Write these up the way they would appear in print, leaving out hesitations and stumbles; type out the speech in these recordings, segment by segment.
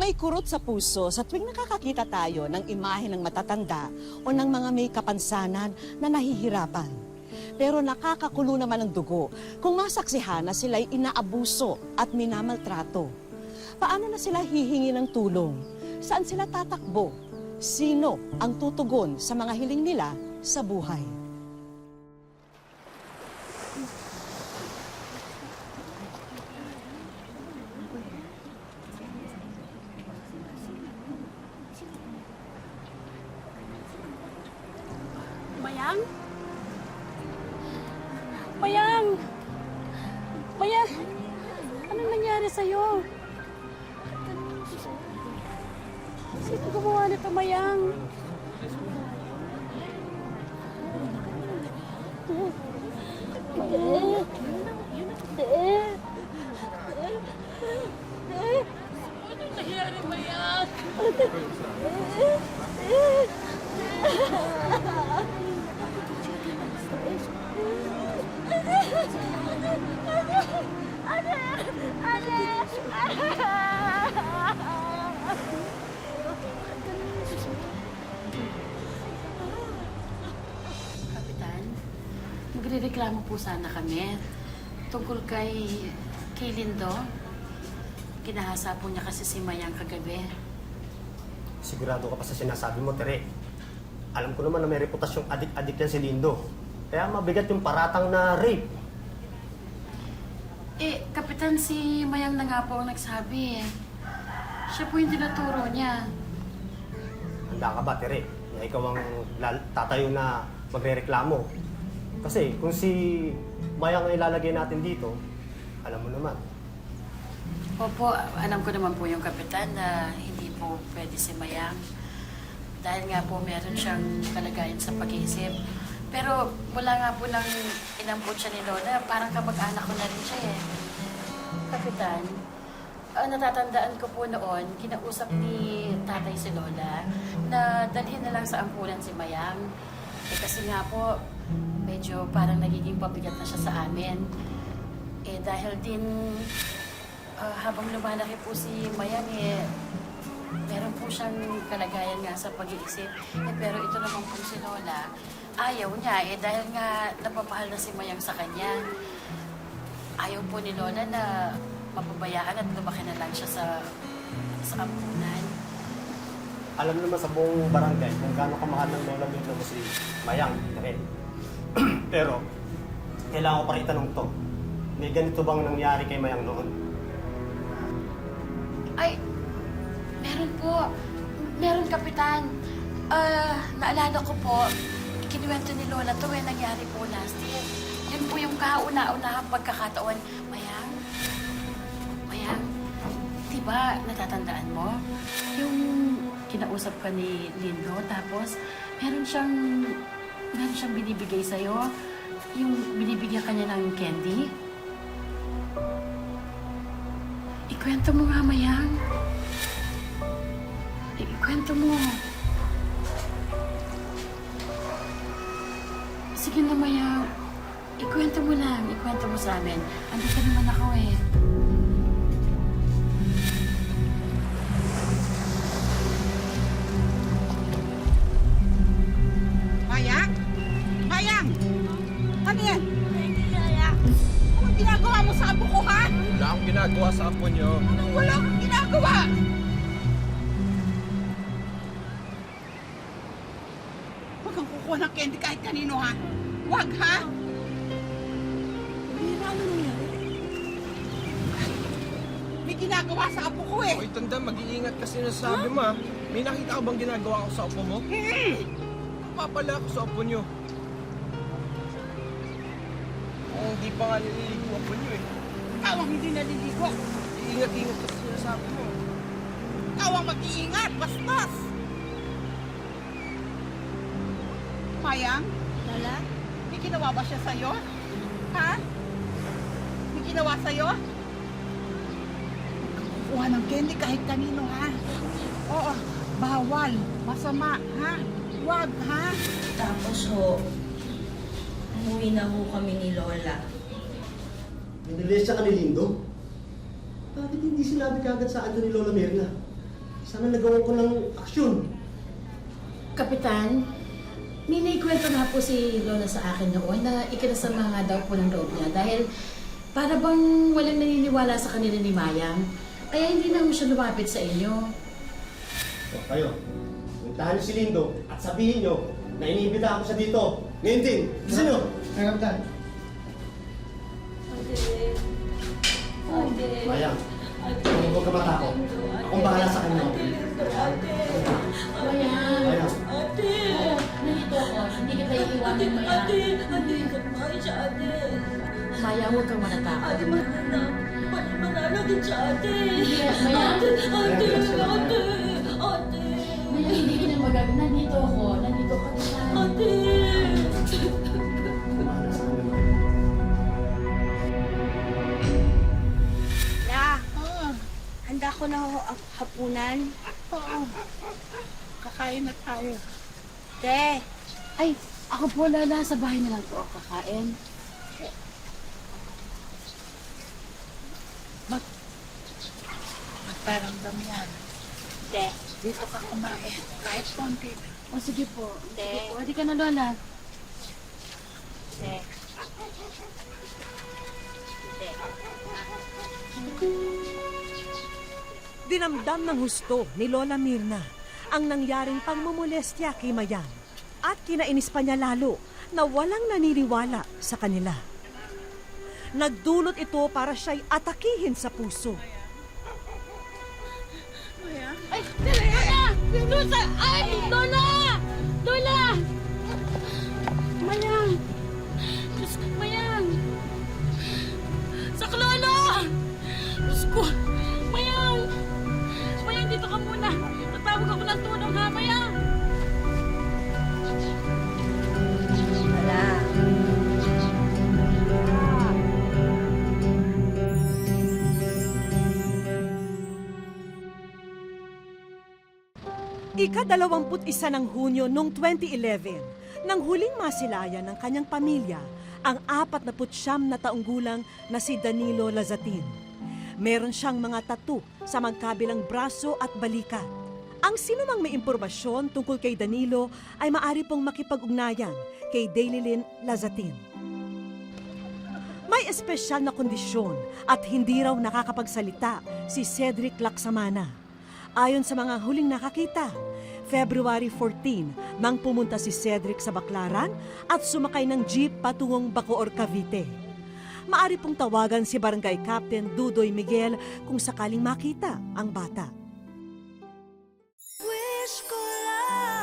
ay kurot sa puso sa tuwing nakakakita tayo ng imahe ng matatanda o ng mga may kapansanan na nahihirapan. Pero nakakakulo naman ang dugo kung masaksihan na sila'y inaabuso at minamaltrato. Paano na sila hihingi ng tulong? Saan sila tatakbo? Sino ang tutugon sa mga hiling nila sa buhay? Mayang? Mayang! Mayang! Anong nangyari sa'yo? Sino gumawa nito, Mayang? Anong nangyari, Mayang? Kapitan, magrereklamo po sana kami tungkol kay Lindo. Kinahasa po niya kasi si Mayang kagabi. Sigurado ka pa sa sinasabi mo, Tere. Alam ko naman na may reputasyong adik-adik yan si Lindo. Kaya mabigat yung paratang na rape. Kapitan, si Mayang na nga po ang nagsabi. Siya po yung tinuturo niya. Handa ka ba, Tere? Na ikaw ang tatayo na magre-reklamo. Kasi kung si Mayang ang ilalagay natin dito, alam mo naman. Opo, alam ko naman po yung kapitan na hindi po pwede si Mayang. Dahil nga po meron siyang kalagayan sa pag-iisip. Pero mula nga po nang inampot siya ni Lola, parang kamag-anak ko na rin siya eh. Kapitan, natatandaan ko po noon, kinausap ni tatay si Lola na dalhin na lang sa ampunan si Mayang. Kasi nga po, medyo parang nagiging pabigat na siya sa amin. Dahil din habang lumalaki po si Mayang meron po siyang kalagayan nga sa pag-iisip. Pero ito naman po si Lola, ayaw niya dahil nga napapahal na si Mayang sa kanya. Ayaw po ni Lola na mapabayaan at lumaki na lang siya sa ampunan. Alam naman sa buong barangay kung gaano kamahal ng lola nito mo si Mayang, Tere. Pero, kailangan ko pa rin itanong to. May ganito bang nangyari kay Mayang noon? Ay, meron po. Meron, Kapitan. Naalala ko po, kinuwento ni Lola to nangyari po last year. Yun po yung kauna-unahang pagkakataon. Mayang, di ba natatandaan mo? Yung kinausap ka ni Lindo, tapos meron siyang binibigay sa'yo. Yung binibigyan ka niya ng candy. Ikwento mo nga, Mayang. Ikwento mo. Sige na, Mayang. Ikwento mo lang. Ikwento mo sa amin. Andito naman ako eh. Mayang? Mayang! Ano yan? Anong ginagawa mo sa apo ko, ha? Wala akong ginagawa sa apo niyo. Anong wala kang ginagawa? Huwag kang kukuha ng candy kahit kanino, ha? Huwag, ha? Ano nangyari? May ginagawa sa apo ko, eh. Hoy, tanda, mag-iingat kasi na sabi mo, ha? May nakita ka bang ginagawa ko sa apo mo? Papala ako sa apo niyo. Hindi pa nga nililigo apo niyo, eh. Ikaw ang hindi naliligo. Iingat-ingat kasi sinasabi mo. Ikaw ang mag-iingat. Bastos! Mayang? Lola? May ginawa ba siya sa'yo? Ha? May ginawa sa'yo? Kuha ng candy kahit kanino, ha? Oo, bawal. Masama, ha? Huwag, ha? Tapos ho, umuwi na ho kami ni Lola. Nanilis siya ka ni Lindo? Bakit hindi sinabi kagad sa akin ni Lola Mirna? Sana nagawa ko ng aksyon. Kapitan, may naikwento nga po si Lola sa akin noon na ikinasama nga daw po ng loob niya dahil para bang walang naniniwala sa kanila ni Mayang. Kaya hindi na mo siya lumapit sa inyo. O, kayo, puntahan niyo si Lindo at sabihin niyo na iniimbita ako siya dito. Ngayon din. Gusto niyo? Kaya Kapitan. Mayang, huwag ka matakot. Akong bahala sa kanya. Mayang! Mayang. Nandito ako. Hindi kita iiwanan, Mayang. Mayang, huwag kang manatakot. Mananagin siya, ate. Mayang! Ate. Mayang, hindi ka na magagawa. Nandito ako. Nandito ka na. Ate. Bahala sa kanya. La, handa ko na hapunan. Oo. Kakain na tayo. Te, Ay, ako po, Lala. Sa bahay na lang po ako kakain. Magparamdam yan. te, Dito ka kumain. Kahit konti. O, sige po. Te. Sige po. Hindi ka na, Lola. te. Te. Dinamdam ng husto ni Lola Mirna ang nangyaring pagmumolestya kay Mayang at kinainis pa niya lalo na walang naniniwala sa kanila. Nagdulot ito para siya'y atakihin sa puso. Ay, Lola! Lola! Ay, Lola! Lola! Mayang! Diyos ko, Mayang! Saklolo! Diyos ko! Mayang! Mayang, dito ka muna. Tatawag ako ng tulong, ha, Mayang! Wala. Ika-21 ng Hunyo noong 2011, nang huling masilayan ng kanyang pamilya, ang 49 na taong gulang na si Danilo Lazatin. Meron siyang mga tattoo sa magkabilang braso at balikat. Ang sinumang may impormasyon tungkol kay Danilo ay maaari pong makipag-ugnayan kay Dailylin Lazatin. May espesyal na kondisyon at hindi raw nakakapagsalita si Cedric Laksamana. Ayon sa mga huling nakakita, February 14 nang pumunta si Cedric sa Baclaran at sumakay ng jeep patungong Bacoor, Cavite. Maari pong tawagan si Barangay Captain Dudoy Miguel kung sakaling makita ang bata. Wish ko lang.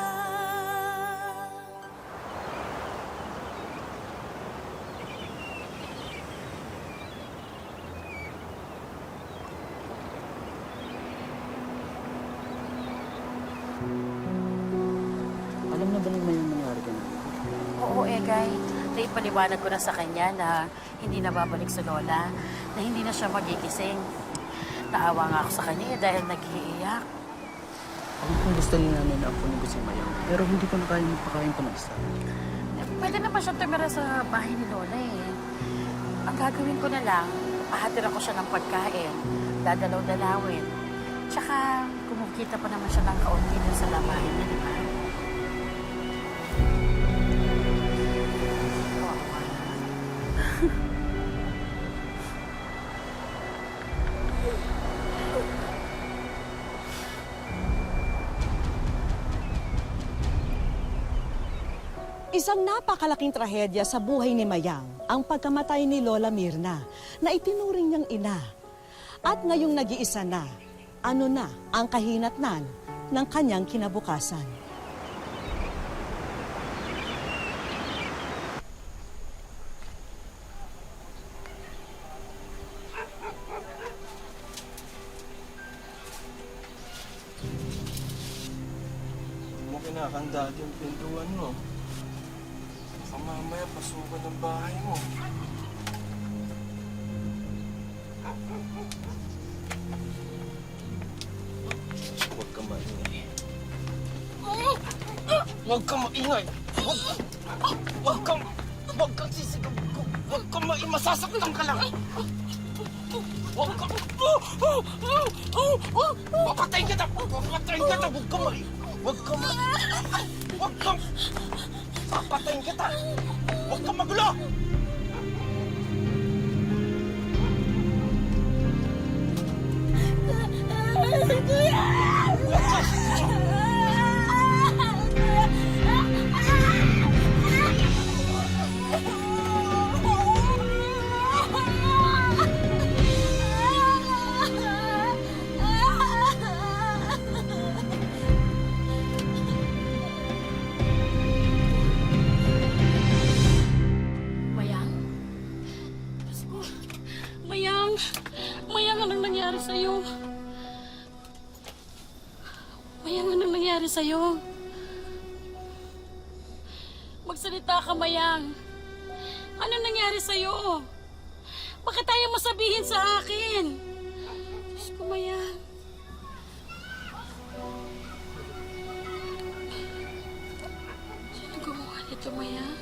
Alam na ba naman yung nangyari ka na? Oo, Egay. Naipaliwanag ko na sa kanya na hindi na babalik sa Lola, na hindi na siya magigising. Naawa nga ako sa kanya dahil nag-iiyak. Ako kung gusto rin namin na ako ko si Mayang, pero hindi ko na kaya magpakain ko ng isa. Pwede naman siya tumira sa bahay ni Lola eh. Ang gagawin ko na lang, pahatira ko siya ng pagkain, dadalaw-dalawin. Tsaka, kumukita pa naman siya ng kaunti dun sa lamahin niya, di ba? Isang napakalaking trahedya sa buhay ni Mayang ang pagkamatay ni Lola Mirna na itinuring niyang ina. At ngayong nag-iisa na, ano na ang kahinatnan ng kanyang kinabukasan. Huwag mo kinakandad yung pintuan mo. Baka mamaya pasukan ng bahay mo. Huwag ka maingay. Huwag ka maingay! Huwag kang sisigaw! Huwag kang maingay! Masasaktan ka lang! Huwag ka! Papatayin kita! Papatayin kita! Huwag ka mali! Huwag ka mali! Huwag kang... Papatayin kita! Huwag kang magulo! Mayang? Diyos ko. Mayang! Mayang, anong nangyari sa'yo? Mayang, anong nangyari sa'yo? Magsalita ka, Mayang. Anong nangyari sa'yo? Bakit tayo mo sabihin sa akin? Diyos ko, Mayang. Sino gumawa nito, Mayang?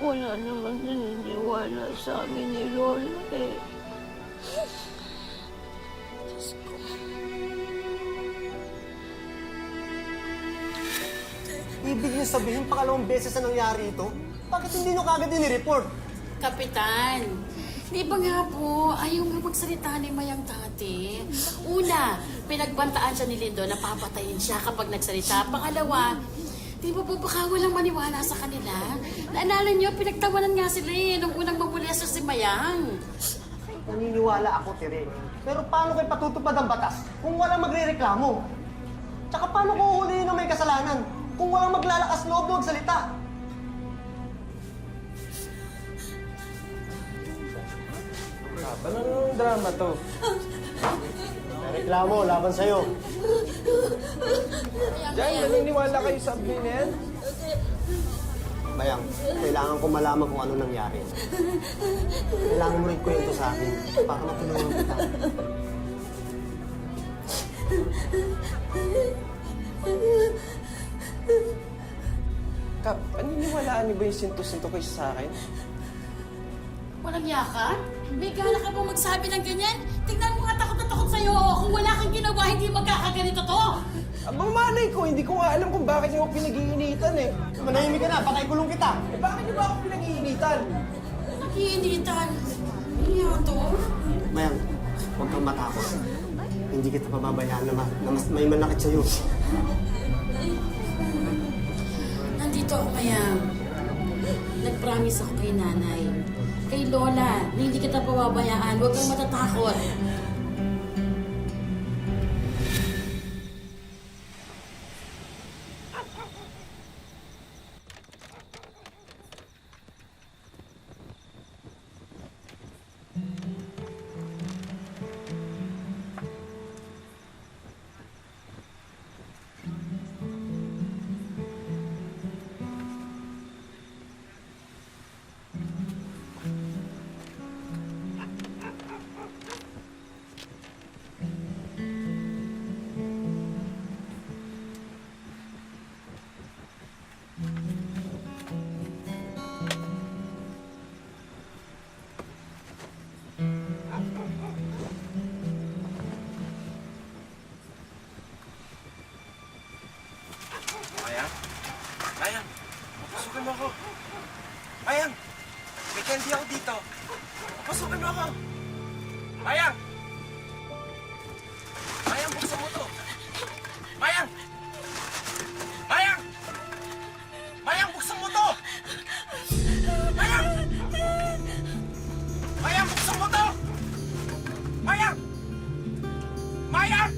Wala naman naniniwala sa amin ni Lola eh. Diyos ko. Ibig niyo sabihin, pangalawang beses na nangyari ito? Bakit hindi niyo kagad dinireport? Kapitan, di ba nga po, ayaw nga magsalita ni Mayang dati. Una, pinagbantaan siya ni Lindo na papatayin siya kapag nagsalita. Pangalawa, di ba po baka walang maniwala sa kanila? Naalala niyo, pinagtawanan nga sila nung unang mamuleso si Mayang. Naniniwala ako, Tere. Pero paano kayo patutupad ang batas kung walang magre-reklamo? Tsaka paano ko uhulihin na may kasalanan kung walang maglalakas loob na magsalita? Anong drama to? May reklamo laban sa'yo. Diyan, naniniwala kayo sa abli na yan? Mayang, kailangan ko malaman kung ano nangyari. Kailangan mo rin kwento sa akin para matulungan kita. Kap, paniniwalaan niyo ba yung sinto-sinto kayo sa akin? Walang yaka? May gana ka ba magsabi ng ganyan? Tingnan mo nga takot na takot sa'yo. Kung wala kang ginawa, hindi magkakaganito to. Abang malay ko, hindi ko nga alam kung bakit niyo ako pinag-iinitan eh. Manahimik ka na, baka ikulong kita. Eh bakit niyo ba ako pinag-iinitan? Nakiinitan. Ano yan to? Mayang, huwag kang matakot. Hindi kita pababayaan na mas may manakit sa'yo. Nandito ako, Mayang. Nag-promise ako kay nanay. Kay Lola, na hindi kita pababayaan. Huwag kang matatakot. Mayang? Mayang! Papasukin mo ako! Mayang! May candy ako dito! Papasukin mo ako! Mayang! Mayang, buksan mo to! Mayang! Mayang! Mayang, buksan mo to! Mayang! Mayang, buksan mo to! Mayang! Mayang!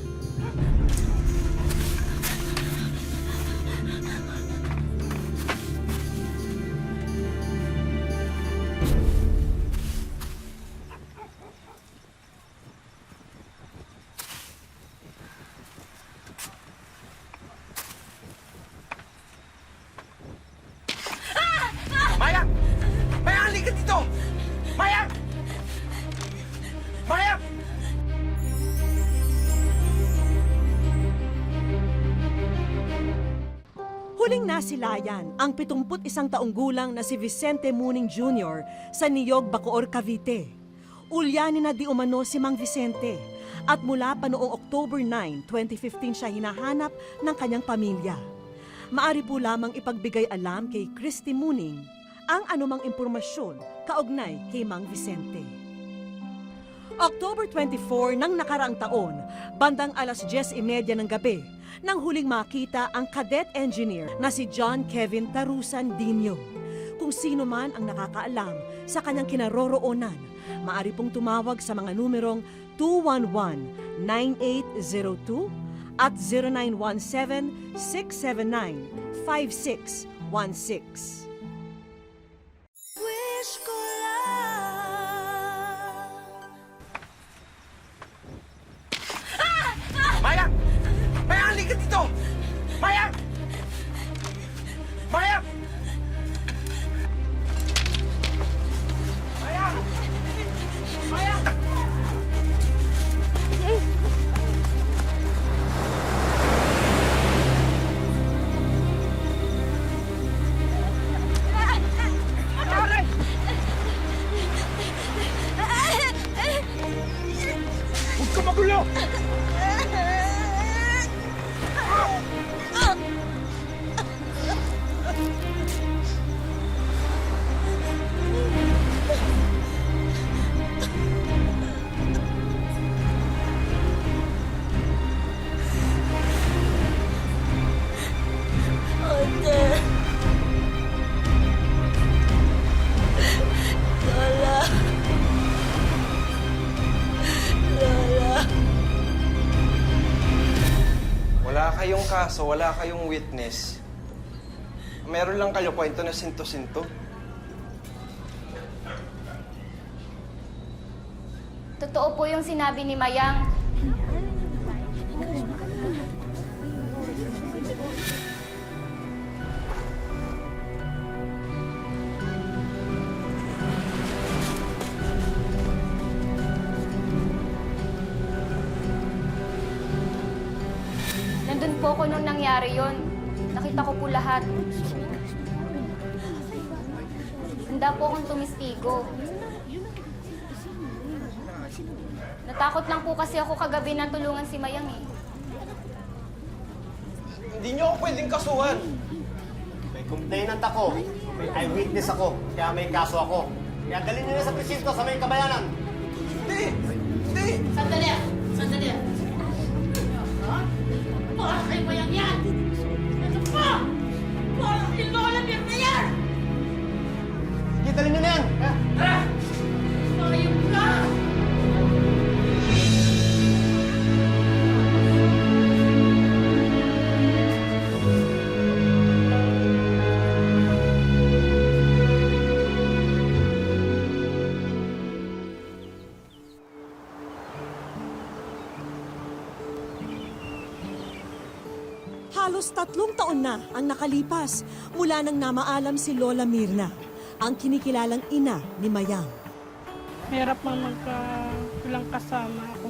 Napasilayan ang 71 taong gulang na si Vicente Muning Jr. sa Niyog, Bacoor, Cavite. Ulyanin na di umano si Mang Vicente at mula pa noong October 9, 2015 siya hinahanap ng kanyang pamilya. Maari po lamang ipagbigay alam kay Christy Muning ang anumang impormasyon kaugnay kay Mang Vicente. October 24 ng nakaraang taon, bandang alas 10:30 ng gabi, nang huling makita ang cadet engineer na si John Kevin Tarusan Dinyo. Kung sino man ang nakakaalam sa kanyang kinaroroonan, maari pong tumawag sa mga numerong 211-9802 at 0917-679-5616. Wish ko lang. Mayang! Mayang, halika dito! Mayang! Mayang! Mayang! Mayang! Huwag ka magulo! Wala kayong kaso, wala kayong witness. Meron lang kayo kwento na sinto-sinto. Totoo po yung sinabi ni Mayang. Nandun po ako nung nangyari yon. Nakita ko po lahat. Handa po akong tumistigo. Natakot lang po kasi ako kagabi na tulungan si Mayang eh. Hindi niyo ako pwedeng kasuhan. May complainant ako, may eyewitness ako, kaya may kaso ako. Kaya dalhin niyo na sa presinto sa may kabayanan. Hindi! Hindi! Sandali! Sandali! Ha? Para kay Mayang yan! Ano pa? Para kay Lola Mirna yan! Sige, dalhin niyo na yan! Tara! Mayang ka! Halos 3 taon na ang nakalipas mula nang namaalam si Lola Mirna, ang kinikilalang ina ni Mayang. Hirap man walang kasama ako.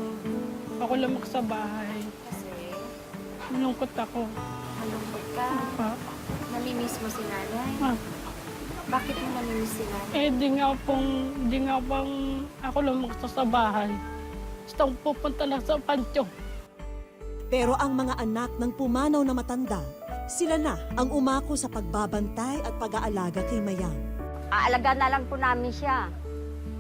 Ako lang sa bahay. Kasi Malungkot ako. malungkot ka. Pa. Namimiss mo si nanay. Ah, Bakit mo namimiss si nanay? di nga pong ako lang sa bahay. Gusto kong pupunta lang sa pansyo. Pero ang mga anak ng pumanaw na matanda, sila na ang umako sa pagbabantay at pag-aalaga kay Mayang. Aalaga na lang po namin siya.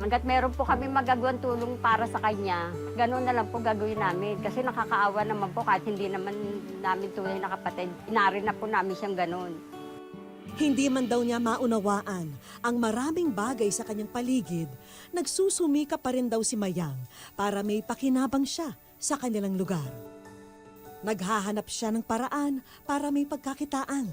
Hanggat meron po kami magagawang tulong para sa kanya, ganun na lang po gagawin namin. Kasi nakakaawa naman po kahit hindi naman namin tunay na kapatid. Inarin na po namin siyang ganun. Hindi man daw niya maunawaan ang maraming bagay sa kanyang paligid, nagsusumika pa rin daw si Mayang para may pakinabang siya sa kanilang lugar. Naghahanap siya ng paraan para may pagkakitaan.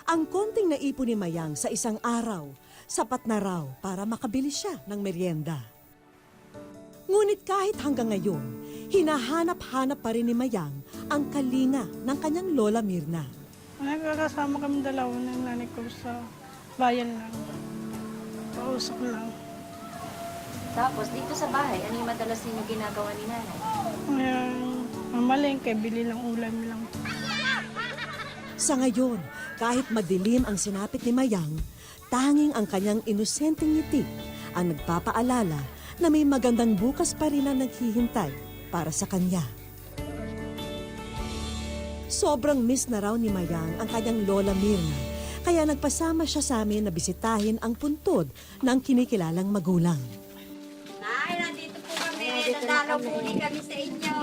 Ang konting naipon ni Mayang sa isang araw, sapat na raw para makabili siya ng merienda. Ngunit kahit hanggang ngayon, hinahanap-hanap pa rin ni Mayang ang kalinga ng kanyang Lola Mirna. Nagkakasama kami dalawa ng nanay ko sa bayan lang. Pausap lang. Tapos dito sa bahay, ano yung madalas ninyo ginagawa ni nanay? Ngayon, mamalengke, bili ng ulam lang. Sa ngayon, kahit madilim ang sinapit ni Mayang, tanging ang kanyang inosenteng ngiti ang nagpapaalala na may magandang bukas pa rin ang naghihintay para sa kanya. Sobrang miss na raw ni Mayang ang kanyang lola Mirna, kaya nagpasama siya sa amin na bisitahin ang puntod ng kinikilalang magulang. Nay, nandito po kami. Nadalaw po kami sa inyo.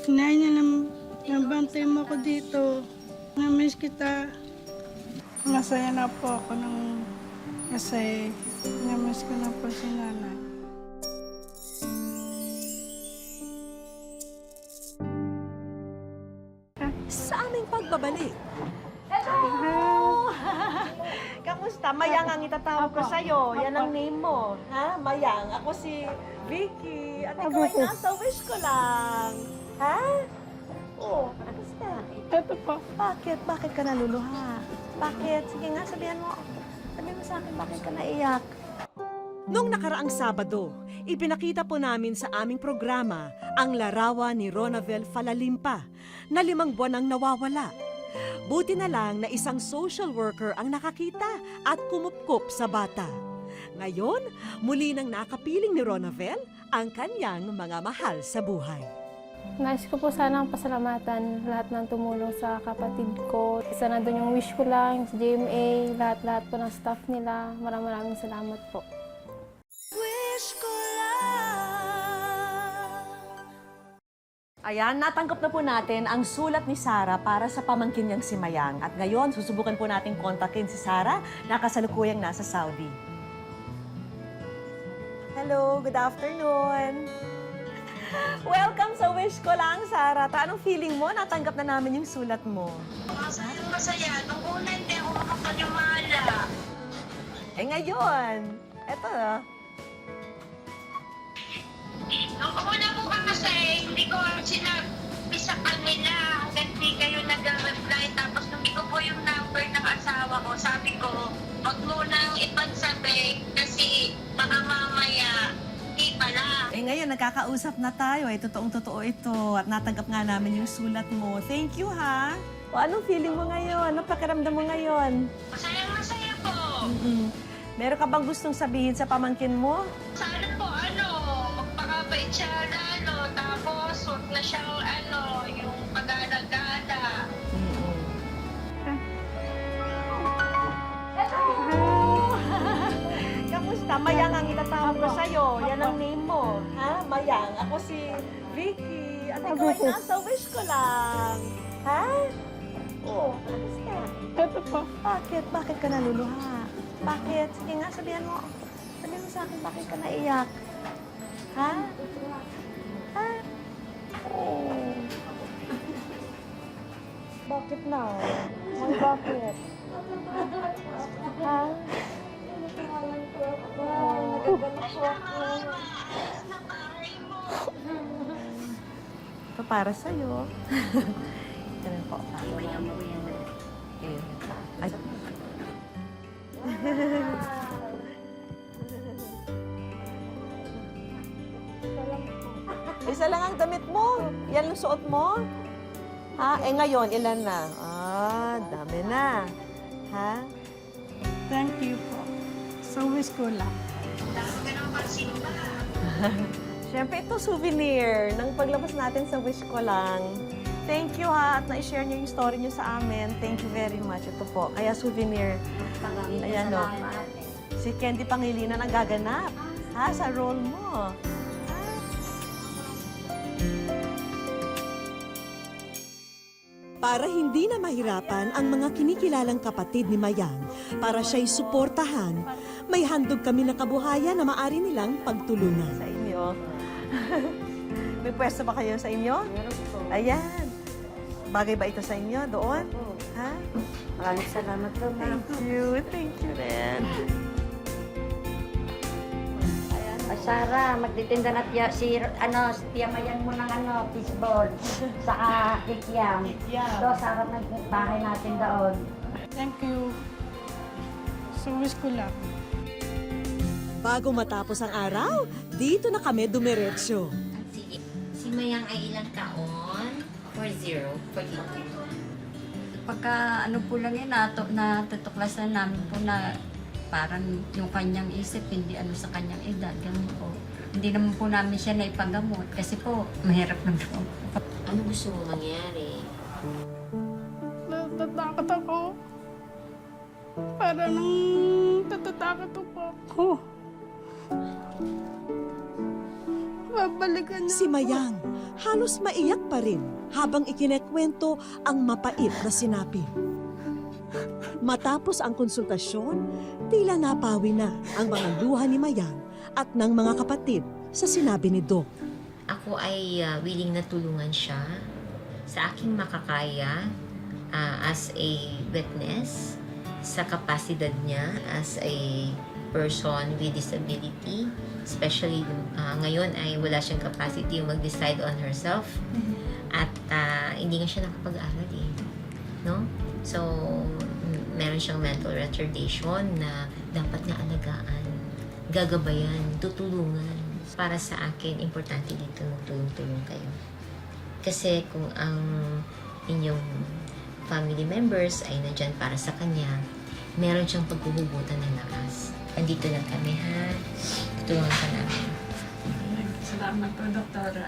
Sinay niya nabantay mo ako dito. Na-miss kita. Masaya na po ako kasi na-miss ko na po si nanay. Sa aming pagbabalik, kamusta? Mayang ang itatawag ko sa'yo. Yan ang name mo. Ha? Mayang. Ako si Vicky. At ikaw ay nasa wish ko lang. Ha? Oo. Kamusta? Ito po. Bakit? Bakit ka naluluha? Bakit? Sige nga, sabihan mo. Sabihan mo sa akin, bakit ka naiyak? Noong nakaraang Sabado, ipinakita po namin sa aming programa ang larawan ni Ronavel Falalimpa na 5 buwan ang nawawala. Buti na lang na isang social worker ang nakakita at kumupkup sa bata. Ngayon, muli nang nakapiling ni Ronavel ang kanyang mga mahal sa buhay. Nais ko po sanang pasalamatan lahat ng tumulong sa kapatid ko. Isa na doon yung wish ko lang, sa GMA, lahat-lahat po ng staff nila. Maraming salamat po. Ayan, natanggap na po natin ang sulat ni Sarah para sa pamangkin niyang si Mayang. At ngayon, susubukan po natin kontakin si Sarah na kasalukuyang nasa Saudi. Hello, good afternoon. Welcome sa Wish Ko Lang, Sarah. Anong feeling mo? Natanggap na namin yung sulat mo. Masaya. Nung una hindi ako makapaniwala. Eh ngayon, eto. Nung una po kasi, hindi ko sinabi sa kanila hanggang di kayo nag-reply. Tapos nung ko po yung number ng asawa ko, sabi ko, wag mo nang ipagsabi kasi baka mamaya di pala. Eh ngayon, nagkakausap na tayo. Eh, totoong-totoo ito. At natanggap nga namin yung sulat mo. Thank you, ha? O, anong feeling mo ngayon? Anong pakiramdam mo ngayon? Masaya po. Meron ka bang gustong sabihin sa pamangkin mo? Sana po, magpakabait siya lalo. Tapos, wag na siyang, yung pag-alagala. Kamusta? Mayang ang itatawag ko sa'yo. Yan ang name mo. Ha? Mayang. Ako si Vicky. At ikaw ay nasa wish ko lang. Ha? Oo. Kamusta? Ito po. Bakit? Bakit ka naluluha? Bakit? Sige nga, sabihan mo. Sabihan mo sa akin, bakit ka naiyak? Ha? Ha? Oh. Bakit na? Ay, bakit? Ha? Oh, nagagalak po ako. Ito para sa'yo. Ganun po. Ay. Isa lang ang damit mo. Yan ang suot mo. Ha? Eh ngayon, ilan na? Dami na. Ha? Thank you po. Sa wish ko lang. Siyempre, ito souvenir ng paglabas natin sa Wish Ko Lang. Thank you, ha, at na-share niyo yung story niyo sa amin. Thank you very much. Ito po, kaya souvenir. Ayan, no. Si Candy Pangilinan ang gaganap, ha, sa role mo. Para hindi na mahirapan ang mga kinikilalang kapatid ni Mayang, para siya'y suportahan, may handog kami na kabuhayan na maaari nilang pagtulungan. Sa inyo. May pwesto ba kayo sa inyo? Meron po. Ayan. Bagay ba ito sa inyo? Doon? Ha? Maraming salamat po, ma'am. Thank you. Thank you rin. Sarah, magtitinda na si Tia Mayan mo ng fishball. Saka kikiam. Do, Sarah, bahay natin doon. Thank you. Sa wish ko lang. Bago matapos ang araw, dito na kami dumiretso. Sige. Si Mayang ay ilang taon? 40. 42. pagka ano po lang yun, natutuklasan namin po na parang yung kanyang isip, hindi ano sa kanyang edad, ganun po. Hindi naman po namin siya naipagamot kasi po, mahirap lang po. Ano gusto mo mangyari? Natatakot ako. Para nang natatakot ako. Babalikan niya Si Mayang halos maiyak pa rin habang ikinekwento ang mapait na sinabi. Matapos ang konsultasyon, tila napawi na ang mga luha ni Mayang at ng mga kapatid sa sinabi ni Doc. Ako ay willing na tulungan siya sa aking makakaya as a witness sa kapasidad niya as a person with disability. Especially ngayon ay wala siyang capacity mag-decide on herself. At hindi nga siya nakapag-aral eh. No? So, meron siyang mental retardation na dapat nga alagaan, gagabayan, tutulungan. Para sa akin, importante dito tulong-tulong kayo. Kasi kung ang inyong family members ay nandyan para sa kanya, meron siyang paghuhugutan ng lakas. Andito lang kami, ha? Tulungan ka namin. Salamat po, Doktora.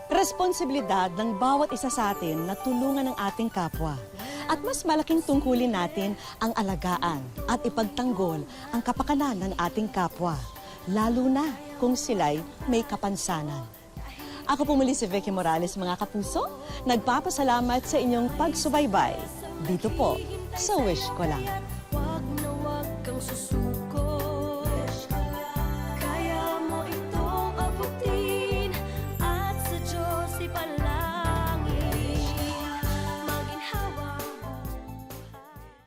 Responsibilidad ng bawat isa sa atin na tulungan ang ating kapwa. At mas malaking tungkulin natin ang alagaan at ipagtanggol ang kapakanan ng ating kapwa. Lalo na kung sila'y may kapansanan. Ako po muli si Vicky Morales, mga kapuso. Nagpapasalamat sa inyong pagsubaybay. Dito po sa Wish Ko Lang.